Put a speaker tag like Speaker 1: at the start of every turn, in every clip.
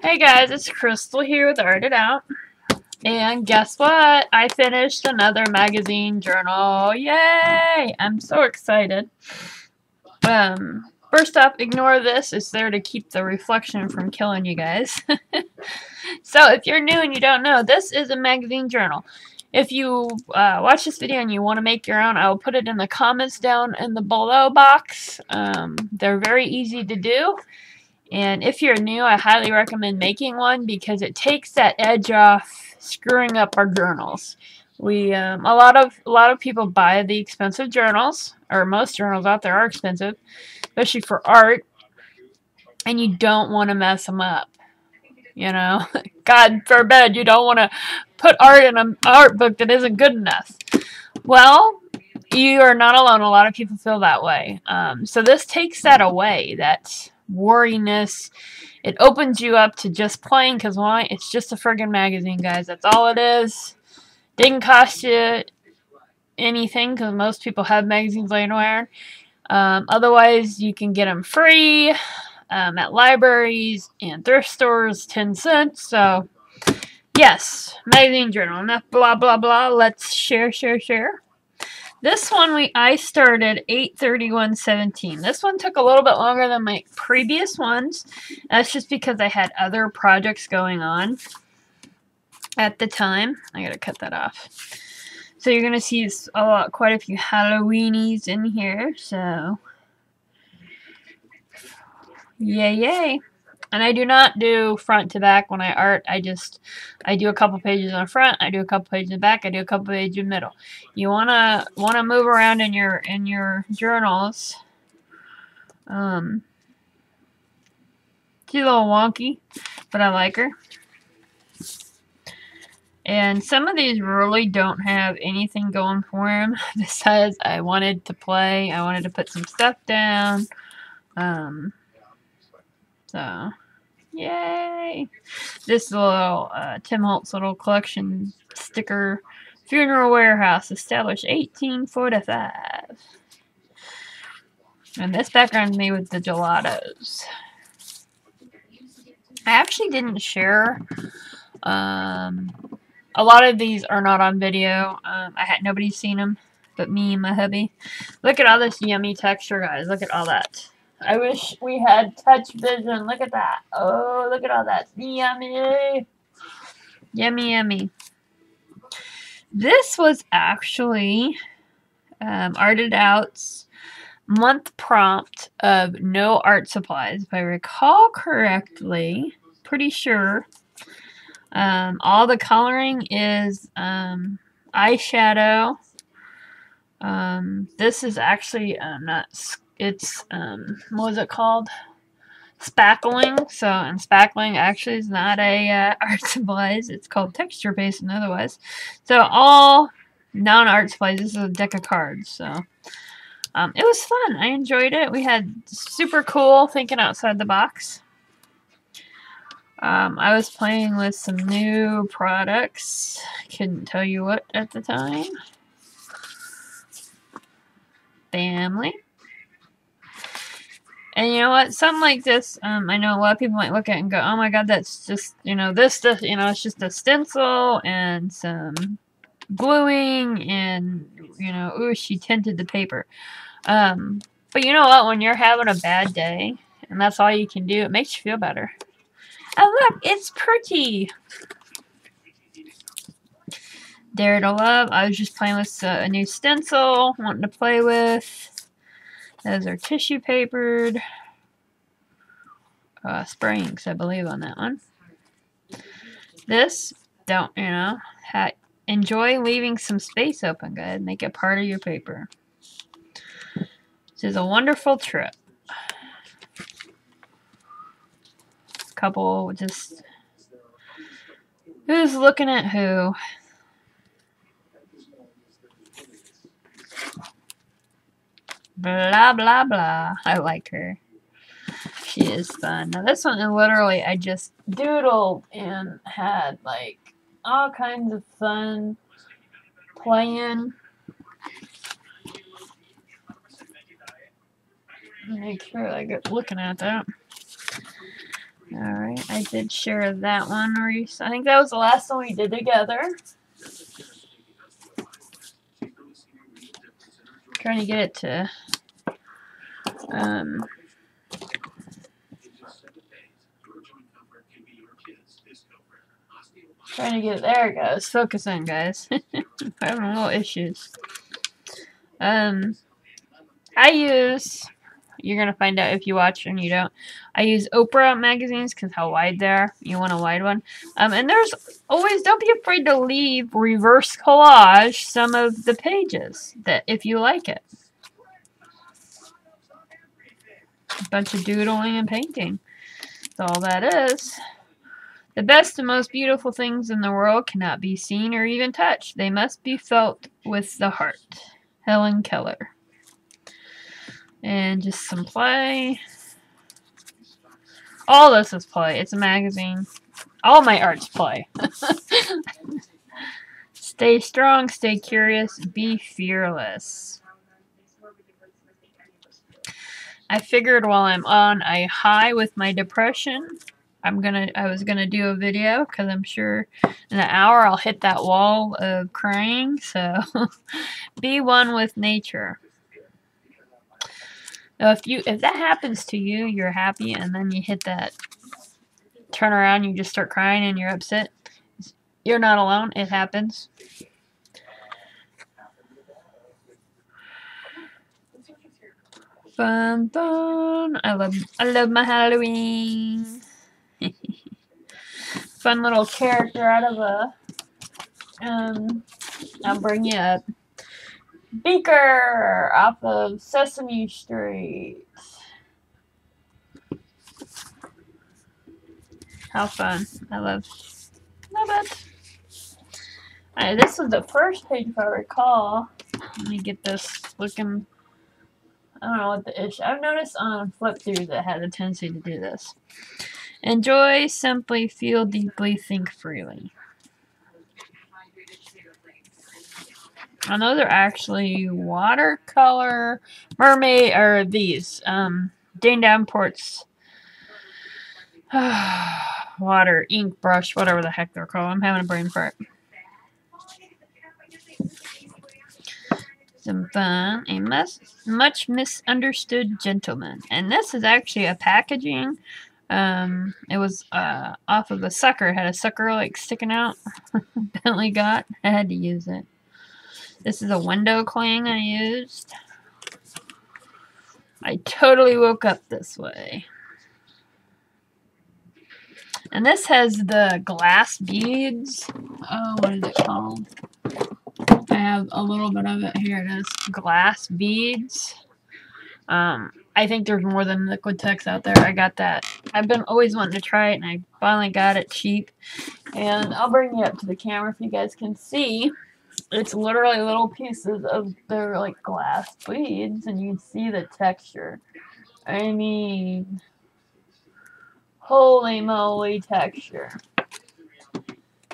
Speaker 1: Hey guys, it's Crystal here with Art It Out. And guess what? I finished another magazine journal. Yay! I'm so excited. First off, ignore this. It's there to keep the reflection from killing you guys. So if you're new and you don't know, this is a magazine journal. If you watch this video and you want to make your own, I will put it in the comments down in the below box. They're very easy to do. And if you're new, I highly recommend making one because it takes that edge off screwing up our journals. A lot of people buy the expensive journals, or most journals out there are expensive, especially for art, and you don't want to mess them up. You know, God forbid you don't want to put art in an art book that isn't good enough. Well, you are not alone. A lot of people feel that way. So this takes that away, that worriness. It opens you up to just playing, because why? It's just a friggin' magazine, guys. That's all it is. Didn't cost you anything, because most people have magazines laying around. Otherwise, you can get them free at libraries and thrift stores, 10 cents. So, yes, magazine journal. Enough blah, blah, blah. Let's share. This one I started 8/31/17. This one took a little bit longer than my previous ones. That's just because I had other projects going on at the time. I gotta cut that off. So you're gonna see quite a few Halloweenies in here. So yay. And I do not do front to back when I art. I do a couple pages on the front, I do a couple pages in the back, I do a couple pages in the middle. You wanna move around in your journals. She's a little wonky, but I like her. And some of these really don't have anything going for them besides I wanted to play. I wanted to put some stuff down. So yay! This little Tim Holtz little collection sticker. Funeral Warehouse, established 1845. And this background's made with the gelatos. I actually didn't share. A lot of these are not on video. Nobody's seen them but me and my hubby. Look at all this yummy texture, guys. Look at all that. I wish we had touch vision. Look at that. Oh, look at all that. Yummy. Yummy. This was actually Art It Out's month prompt of no art supplies. If I recall correctly, pretty sure. All the coloring is eyeshadow. This is actually what was it called? Spackling. So, and spackling actually is not a art supplies. It's called texture paste and otherwise. So all non-art supplies. This is a deck of cards. So it was fun. I enjoyed it. We had super cool thinking outside the box. I was playing with some new products. Couldn't tell you what at the time. Family. And you know what? Something like this, I know a lot of people might look at it and go, oh my god, that's just, this stuff, it's just a stencil and some gluing and, ooh, she tinted the paper. But you know what? When you're having a bad day and that's all you can do, it makes you feel better. Oh, look, it's pretty. Dare to Love. I was just playing with a new stencil, wanting to play with. Those are tissue papered. Spray inks, I believe, on that one. This, enjoy leaving some space open, guys. Make it part of your paper. This is a wonderful trip. Couple just... Who's looking at who? Blah, blah, blah. I like her. She is fun. Now this one, literally, I just doodled and had, like, all kinds of fun playing. Make sure I get looking at that. Alright, I I did share that one recently. I think that was the last one we did together. Trying to get it to trying to get it, there it goes. Focus in, guys. I'm having little issues. I use, you're gonna find out if you watch and you don't. I use Oprah magazines because how wide they are. You want a wide one. And there's always, don't be afraid to leave reverse collage some of the pages that if you like it. A bunch of doodling and painting. That's all that is. The best and most beautiful things in the world cannot be seen or even touched. They must be felt with the heart. Helen Keller. And just some play. All this is play. It's a magazine. All my art's play. Stay strong, stay curious, be fearless. I figured while I'm on a high with my depression, I was gonna do a video because I'm sure in an hour I'll hit that wall of crying. So be one with nature. Now, if that happens to you, you're happy, and then you hit that turn around, you just start crying and you're upset. You're not alone. It happens. Fun, fun. I love my Halloween. Fun little character out of a. I'll bring you up. Beaker off of Sesame Street. How fun. I love it. Alright, this was the first page if I recall. Let me get this looking. I don't know what the issue. I've noticed on flip throughs that has a tendency to do this. Enjoy, simply, feel deeply, think freely. And those are actually watercolor mermaid, or these, Dane Davenport's water ink brush, whatever the heck they're called. I'm having a brain fart. Some fun. A much misunderstood gentleman. And this is actually a packaging. It was off of a sucker. It had a sucker like sticking out. Bentley got. I had to use it. This is a window cling I used. I totally woke up this way. And this has the glass beads. Oh, what is it called? I have a little bit of it. Here it is. Glass beads. I think there's more than Liquitex out there. I got that. I've been always wanting to try it, and I finally got it cheap. And I'll bring you up to the camera if you guys can see. It's literally little pieces of their like glass beads, and you can see the texture. I mean, holy moly texture.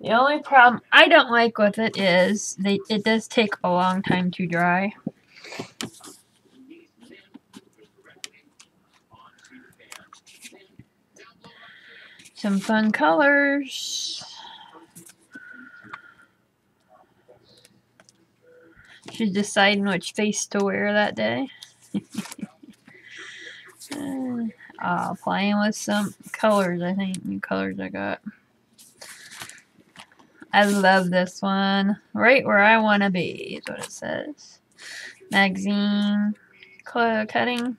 Speaker 1: The only problem I don't like with it is it does take a long time to dry. Some fun colors. She's deciding which face to wear that day. Playing with some colors, I think. New colors I got. I love this one. Right where I want to be is what it says. Magazine. Cutting.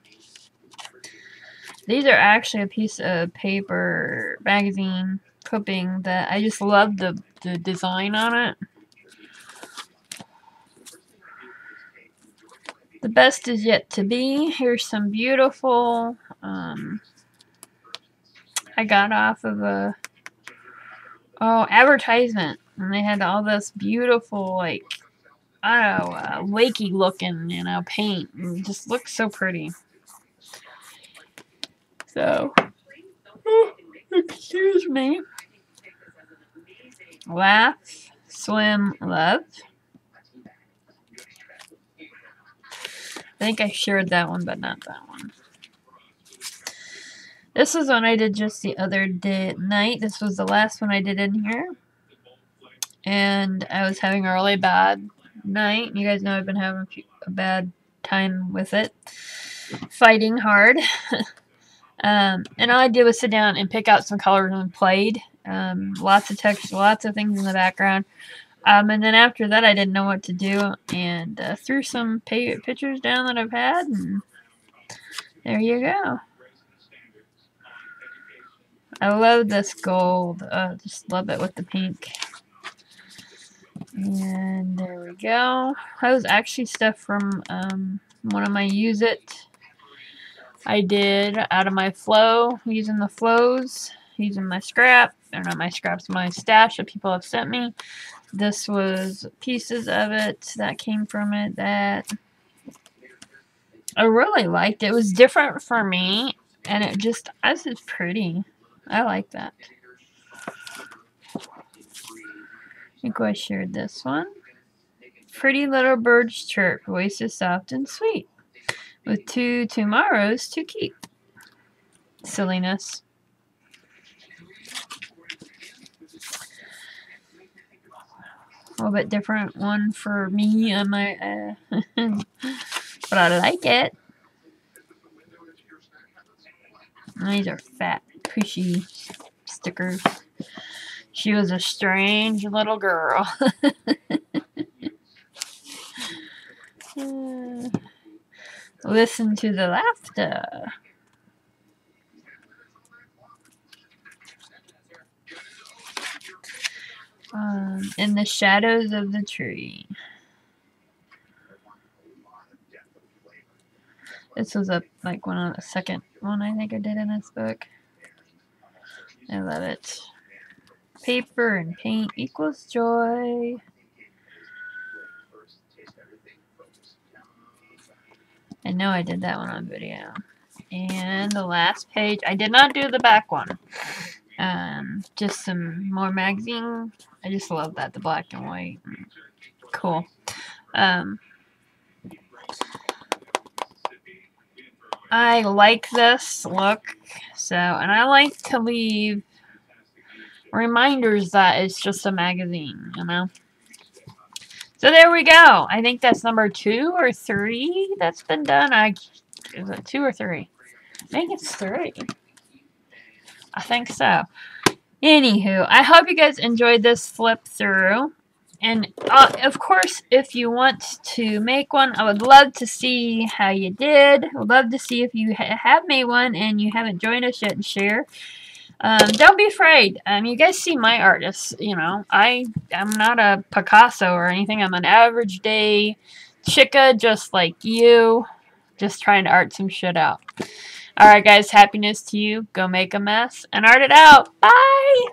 Speaker 1: These are actually a piece of paper magazine clipping that I just love the design on it. The best is yet to be. Here's some beautiful, I got off of a, advertisement. And they had all this beautiful, like, I don't know, lakey looking, paint. And it just looks so pretty. So, excuse me. Laugh, swim, love. I think I shared that one, but not that one. This was one I did just the other night. This was the last one I did in here. And I was having a really bad night. You guys know I've been having a bad time with it. Fighting hard. And all I did was sit down and pick out some colors and played. Lots of text, lots of things in the background. And then after that, I didn't know what to do, and threw some pictures down that I've had, and there you go. I love this gold. Just love it with the pink. And there we go. That was actually stuff from one of my Use It I did out of my flow, using the flows, using my scrap, or not my scraps, my stash that people have sent me. This was pieces of it that came from it that I really liked. It was different for me, and it just, this is pretty. I like that. I think I shared this one. Pretty little birds chirp, voices soft and sweet, with 2 tomorrows to keep. Silliness. A little bit different one for me on my, but I like it. These are fat, pushy stickers. She was a strange little girl. Listen to the laughter. In the shadows of the tree. This was like one of the second one I think I did in this book. I love it. Paper and paint equals joy. I know I did that one on video. And the last page, I did not do the back one. Just some more magazine. I just love that, the black and white. Cool. I like this look, so, and I like to leave reminders that it's just a magazine, you know? So there we go. I think that's number 2 or 3 that's been done. Is it 2 or 3? I think it's 3. I think so. Anywho, I hope you guys enjoyed this flip through. And, of course, if you want to make one, I would love to see how you did. I would love to see if you have made one and you haven't joined us yet and share. Don't be afraid. You guys see my artists, you know. I'm not a Picasso or anything. I'm an average day chica just like you. Just trying to art some shit out. Alright, guys. Happiness to you. Go make a mess and art it out. Bye!